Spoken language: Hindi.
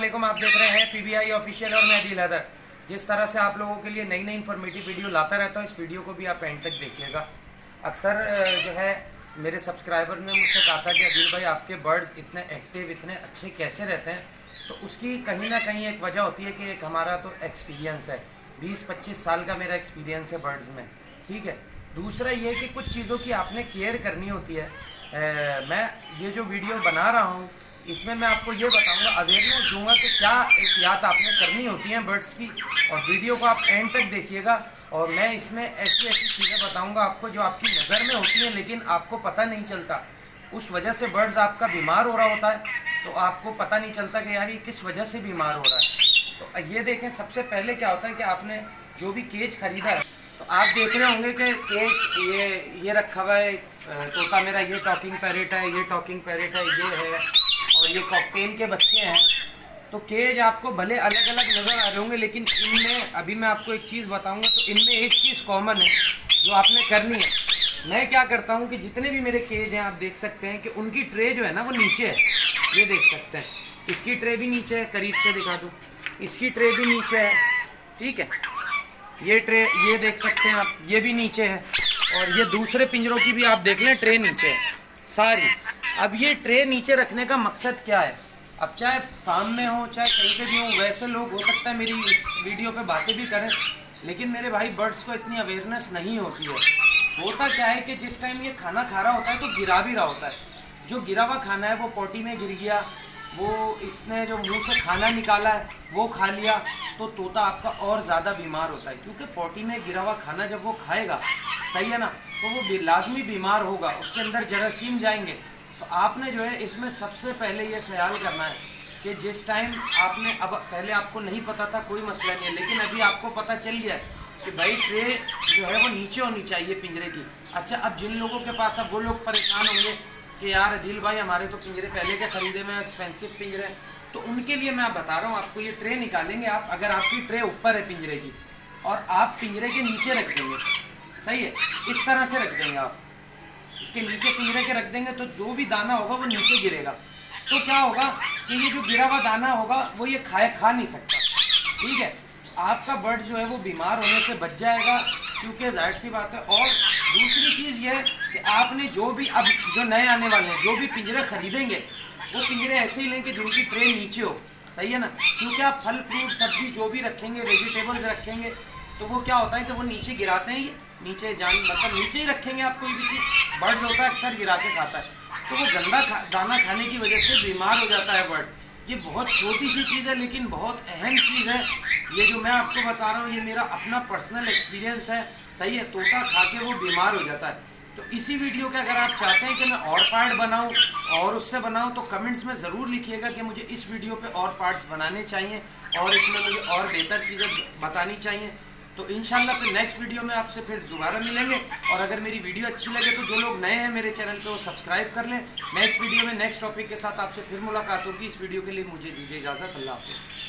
वालेकुम। आप देख रहे हैं पीबीआई ऑफिशियल और मैं दिल हैदर। जिस तरह से आप लोगों के लिए नई नई इन्फॉर्मेटिव वीडियो लाता रहता हूँ, इस वीडियो को भी आप एंड तक देखिएगा। अक्सर जो है मेरे सब्सक्राइबर ने मुझसे कहा था कि अदिल भाई आपके बर्ड्स इतने एक्टिव, इतने अच्छे कैसे रहते हैं। तो उसकी कहीं ना कहीं एक वजह होती है कि एक हमारा तो एक्सपीरियंस है, 20-25 साल का मेरा एक्सपीरियंस है बर्ड्स में, ठीक है। दूसरा ये कि कुछ चीज़ों की आपने केयर करनी होती है। मैं ये जो वीडियो बना रहा हूँ इसमें मैं आपको ये बताऊंगा, अवेयरनेस दूंगा कि क्या एहतियात आपने करनी होती हैं बर्ड्स की। और वीडियो को आप एंड तक देखिएगा और मैं इसमें ऐसी ऐसी चीज़ें बताऊंगा आपको जो आपकी नज़र में होती हैं लेकिन आपको पता नहीं चलता। उस वजह से बर्ड्स आपका बीमार हो रहा होता है तो आपको पता नहीं चलता कि यार ये किस वजह से बीमार हो रहा है। तो ये देखें, सबसे पहले क्या होता है कि आपने जो भी केज खरीदा है तो आप देख रहे होंगे कि केज ये रखा हुआ है। तोता मेरा ये टॉकिंग पैरेट है, ये टॉकिंग पैरेट है, ये है और ये कॉकटेल के बच्चे हैं। तो केज आपको भले अलग अलग नज़र आ रहे होंगे लेकिन इनमें अभी मैं आपको एक चीज़ बताऊंगा तो इनमें एक चीज़ कॉमन है जो आपने करनी है। मैं क्या करता हूं कि जितने भी मेरे केज हैं आप देख सकते हैं कि उनकी ट्रे जो है ना वो नीचे है। ये देख सकते हैं, इसकी ट्रे भी नीचे है, करीब से दिखा दूं, इसकी ट्रे भी नीचे है, ठीक है। ये ट्रे ये देख सकते हैं आप, ये भी नीचे है और ये दूसरे पिंजरों की भी आप देख लें ट्रे नीचे है सारी। अब ये ट्रे नीचे रखने का मकसद क्या है? अब चाहे फार्म में हो चाहे कहीं पे भी हो, वैसे लोग हो सकता है मेरी इस वीडियो पे बातें भी करें लेकिन मेरे भाई बर्ड्स को इतनी अवेयरनेस नहीं होती है। होता क्या है कि जिस टाइम ये खाना खा रहा होता है तो गिरा भी रहा होता है, जो गिरा हुआ खाना है वो पोटी में गिर गया, वो इसने जो मुंह से खाना निकाला है वो खा लिया, तो तोता आपका और ज़्यादा बीमार होता है। क्योंकि पोटी में गिरा हुआ खाना जब वो खाएगा, सही है ना, तो वो लाजमी बीमार होगा, उसके अंदर जरासीम जाएंगे। तो आपने जो है इसमें सबसे पहले ये ख्याल करना है कि जिस टाइम आपने, अब पहले आपको नहीं पता था कोई मसला नहीं है लेकिन अभी आपको पता चल गया कि भाई ट्रे जो है वो नीचे होनी चाहिए पिंजरे की। अच्छा, अब जिन लोगों के पास, अब वो लोग परेशान होंगे कि यार अदिल भाई हमारे तो पिंजरे पहले के खरीदे में एक्सपेंसिव पिंजरे, तो उनके लिए मैं बता रहा हूँ आपको, ये ट्रे निकालेंगे आप, अगर आपकी ट्रे ऊपर है पिंजरे की और आप पिंजरे के नीचे रख देंगे, सही है, इस तरह से रख देंगे आप, इसके नीचे पिंजरे के रख देंगे तो जो भी दाना होगा वो नीचे गिरेगा। तो क्या होगा कि ये जो गिरा हुआ दाना होगा वो ये खा नहीं सकता, ठीक है। आपका बर्ड जो है वो बीमार होने से बच जाएगा, क्योंकि जाहिर सी बात है। और दूसरी चीज़ ये है कि आपने जो भी, अब जो नए आने वाले हैं जो भी पिंजरे खरीदेंगे वो पिंजरे ऐसे ही लें कि जिनकी ट्रे नीचे हो, सही है ना। क्योंकि आप फल फ्रूट सब्जी जो भी रखेंगे, वेजिटेबल्स रखेंगे, तो वो क्या होता है कि वो नीचे गिराते हैं, ये नीचे मतलब नीचे ही रखेंगे आप कोई भी चीज़। बर्ड होता है अक्सर गिरा के खाता है, तो वो गंदा दाना खाने की वजह से बीमार हो जाता है बर्ड। ये बहुत छोटी सी चीज़ है लेकिन बहुत अहम चीज़ है। ये जो मैं आपको बता रहा हूँ ये मेरा अपना पर्सनल एक्सपीरियंस है, सही है। तोता खा के वो बीमार हो जाता है। तो इसी वीडियो के अगर आप चाहते हैं कि मैं और पार्ट बनाऊं और उससे बनाऊं तो कमेंट्स में ज़रूर लिखिएगा कि मुझे इस वीडियो पे और पार्ट्स बनाने चाहिए और इसमें मुझे और बेहतर चीज़ें बतानी चाहिए। तो इंशाल्लाह फिर नेक्स्ट वीडियो में आपसे फिर दोबारा मिलेंगे। और अगर मेरी वीडियो अच्छी लगे तो जो लोग नए हैं मेरे चैनल पे वो सब्सक्राइब कर लें। नेक्स्ट वीडियो में नेक्स्ट टॉपिक के साथ आपसे फिर मुलाकात होगी। इस वीडियो के लिए मुझे दीजिए इजाज़त। अल्लाह हाफ़िज़।